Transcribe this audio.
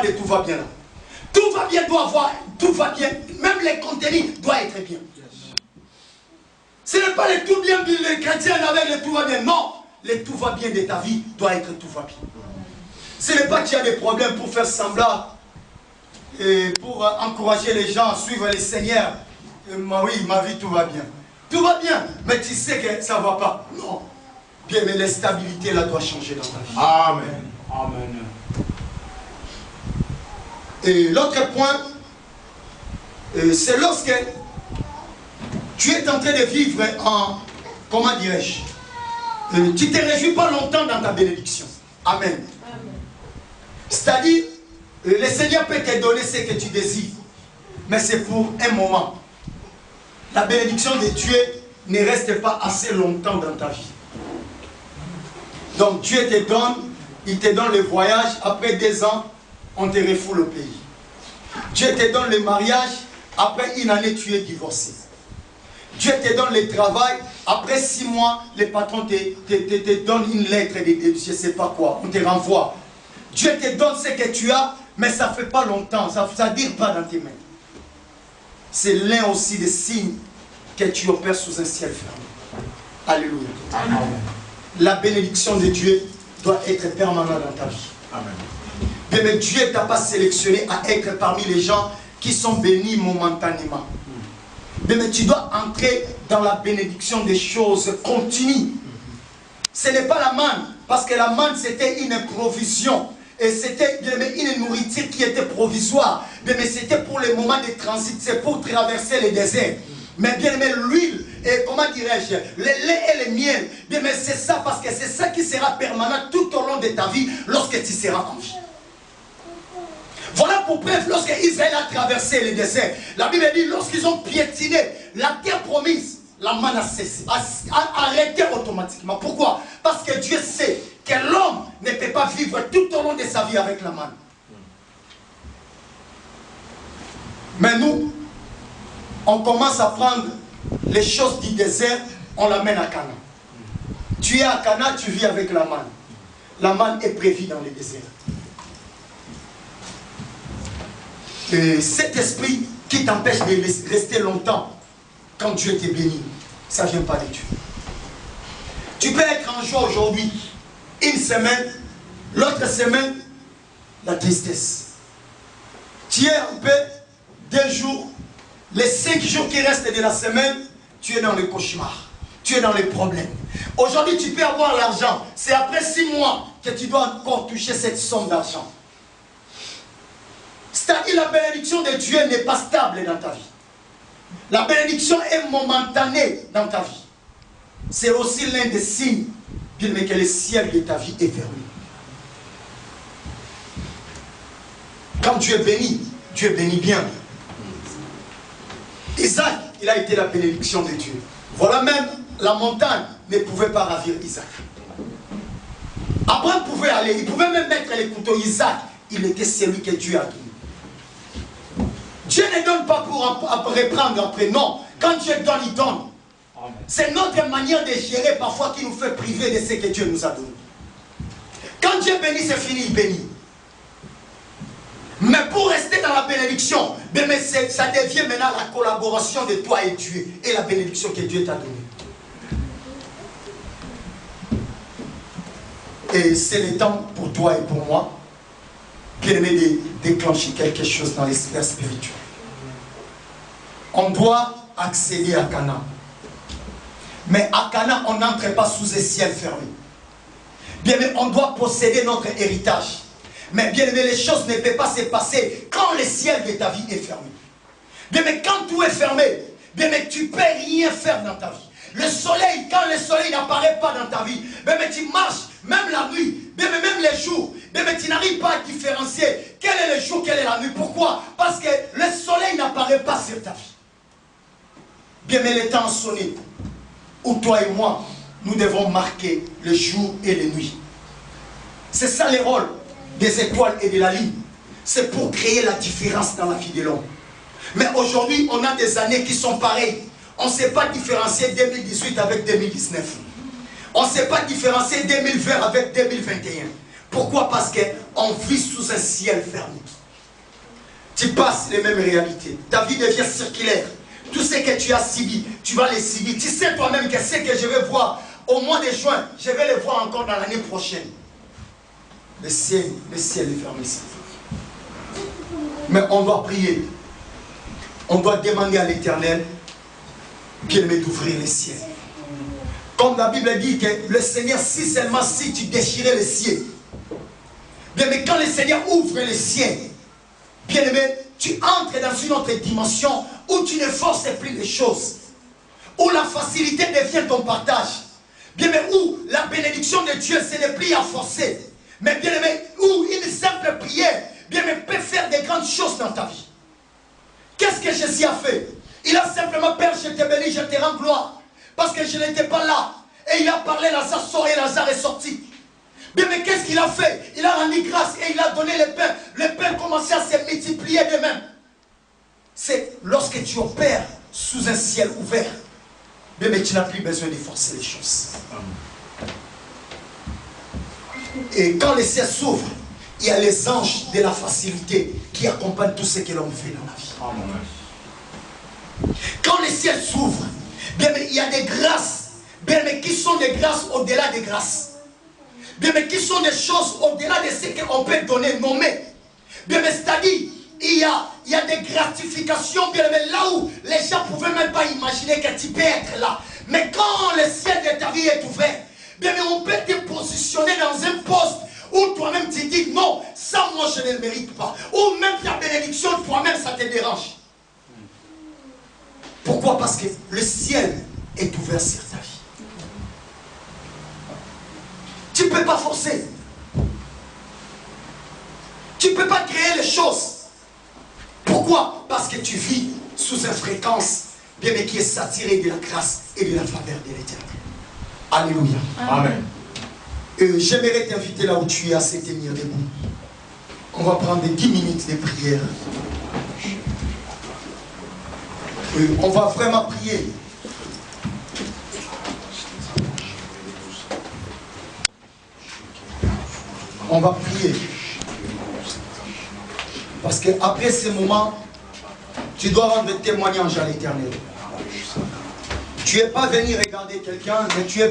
de tout va bien là. Tout va bien doit avoir, tout va bien. Même les contenus doivent être bien. Ce n'est pas le tout bien, les chrétiens avec le tout va bien. Non, le tout va bien de ta vie doit être tout va bien. Ce n'est pas qu'il y a des problèmes pour faire semblant et pour encourager les gens à suivre le Seigneur. Oui, ma vie tout va bien. Tout va bien, mais tu sais que ça ne va pas. Non. Bien, mais la stabilité là doit changer dans ta vie. Amen. Amen. Et l'autre point, c'est lorsque tu es en train de vivre en, comment dirais-je, tu ne te réjouis pas longtemps dans ta bénédiction. Amen. C'est-à-dire, le Seigneur peut te donner ce que tu désires, mais c'est pour un moment. La bénédiction de Dieu ne reste pas assez longtemps dans ta vie. Donc Dieu te donne, il te donne le voyage, après 2 ans, on te refoule au pays. Dieu te donne le mariage, après 1 année, tu es divorcé. Dieu te donne le travail, après 6 mois, le patron te donne une lettre de je ne sais pas quoi, on te renvoie. Dieu te donne ce que tu as, mais ça ne fait pas longtemps, ça ne dure pas dans tes mains. C'est l'un aussi des signes que tu opères sous un ciel fermé. Alléluia. Amen. La bénédiction de Dieu doit être permanente dans ta vie. Amen. Mais Dieu ne t'a pas sélectionné à être parmi les gens qui sont bénis momentanément. Mais tu dois entrer dans la bénédiction des choses continues. Ce n'est pas la manne, parce que la manne c'était une provision. Et c'était une nourriture qui était provisoire. Mais c'était pour les moments de transit, c'est pour traverser les déserts. Mais bien aimé, l'huile, et comment dirais-je, le lait et le miel, bien mais c'est ça, parce que c'est ça qui sera permanent tout au long de ta vie, lorsque tu seras en vie. Voilà pour preuve, lorsque Israël a traversé les déserts, la Bible dit, lorsqu'ils ont piétiné la terre promise, la manne a cessé, a arrêté automatiquement. Pourquoi? Parce que Dieu sait que l'homme ne peut pas vivre tout au long de sa vie avec la manne. Mais nous, on commence à prendre les choses du désert, on l'amène à Canaan. Tu es à Canaan, tu vis avec la manne. La manne est prévue dans les déserts. Et cet esprit qui t'empêche de rester longtemps quand Dieu t'est béni, ça ne vient pas de Dieu. Tu peux être en joie aujourd'hui, une semaine, l'autre semaine, la tristesse. Tu es en paix 2 jours, les 5 jours qui restent de la semaine, tu es dans le cauchemar, tu es dans les problèmes. Aujourd'hui, tu peux avoir l'argent, c'est après 6 mois que tu dois encore toucher cette somme d'argent. C'est-à-dire la bénédiction de Dieu n'est pas stable dans ta vie. La bénédiction est momentanée dans ta vie. C'est aussi l'un des signes que le ciel de ta vie est fermé. Quand Dieu bénit bien. Isaac, il a été la bénédiction de Dieu. Voilà même la montagne ne pouvait pas ravir Isaac. Abraham pouvait aller, il pouvait même mettre les couteaux. Isaac, il était celui que Dieu a donné. Dieu ne donne pas pour reprendre après, non. Quand Dieu donne, il donne. C'est notre manière de gérer parfois qui nous fait priver de ce que Dieu nous a donné. Quand Dieu bénit, c'est fini, il bénit. Mais pour rester dans la bénédiction, mais ça devient maintenant la collaboration de toi et Dieu et la bénédiction que Dieu t'a donnée. Et c'est le temps pour toi et pour moi, bien-aimé, de déclencher quelque chose dans l'esprit spirituel. On doit accéder à Canaan. Mais à Canaan, on n'entre pas sous un ciel fermé. Bien aimé, on doit posséder notre héritage. Mais bien aimé, les choses ne peuvent pas se passer quand le ciel de ta vie est fermé. Bien aimé, quand tout est fermé, bien aimé, tu ne peux rien faire dans ta vie. Le soleil, quand le soleil n'apparaît pas dans ta vie, bien aimé, tu marches, même la nuit, bien aimé, même les jours, bien aimé, tu n'arrives pas à différencier quel est le jour, quelle est la nuit. Pourquoi? Parce que le soleil n'apparaît pas sur ta vie. Bien aimé, le temps sonné, où toi et moi, nous devons marquer le jour et les nuits. C'est ça le rôle des étoiles et de la lune. C'est pour créer la différence dans la vie de l'homme. Mais aujourd'hui, on a des années qui sont pareilles. On ne sait pas différencier 2018 avec 2019. On ne sait pas différencier 2020 avec 2021. Pourquoi? Parce qu'on vit sous un ciel fermé. tu passes les mêmes réalités. Ta vie devient circulaire. Tout ce que tu as subi, tu vas les subir. Tu sais toi-même que ce que je vais voir au mois de juin, je vais les voir encore dans l'année prochaine. Le ciel est fermé. Mais on doit prier. On doit demander à l'Éternel bien-aimé d'ouvrir les cieux. Comme la Bible dit que le Seigneur, si seulement si tu déchirais les cieux. Bien, mais quand le Seigneur ouvre les cieux, bien-aimé, tu entres dans une autre dimension où tu ne forces plus les choses. Où la facilité devient ton partage. Bien, mais où la bénédiction de Dieu, ce n'est plus à forcer. Mais bien aimé, où une simple prière, bien aimé, peut faire de grandes choses dans ta vie. Qu'est-ce que Jésus a fait? Il a simplement, Père, je te bénis, je te rends gloire. Parce que je n'étais pas là. Et il a parlé, Lazare sort et Lazare est sorti. Bien, mais qu'est-ce qu'il a fait? Il a rendu grâce et il a donné le pain. Le pain commençait à se multiplier de même. C'est lorsque tu opères sous un ciel ouvert. Bien, mais tu n'as plus besoin de forcer les choses. Et quand les ciels s'ouvrent, il y a les anges de la facilité qui accompagnent tout ce que l'on fait dans la vie. Quand les ciels s'ouvrent, bien, mais il y a des grâces, bien, mais qui sont des grâces au-delà des grâces. Bien, mais qui sont des choses au-delà de ce qu'on peut donner, nommer. Bien, mais c'est-à-dire, il y a des gratifications, bien, mais là où les gens ne pouvaient même pas imaginer que tu peux être là. Mais quand le ciel de ta vie est ouvert, bien, mais on peut te positionner dans un poste où toi-même tu dis non, ça moi je ne le mérite pas. Ou même ta bénédiction, toi-même ça te dérange. Pourquoi? Parce que le ciel est ouvert sur ta vie. Tu ne peux pas forcer. Tu ne peux pas créer les choses. Pourquoi? Parce que tu vis sous une fréquence, bien, mais qui est saturée de la grâce et de la faveur de l'Éternel. Alléluia. Amen. J'aimerais t'inviter là où tu es à se tenir debout. On va prendre 10 minutes de prière. On va vraiment prier. On va prier. Parce qu'après ce moment, tu dois rendre témoignage à l'Éternel. Tu n'es pas venu regarder quelqu'un, mais tu es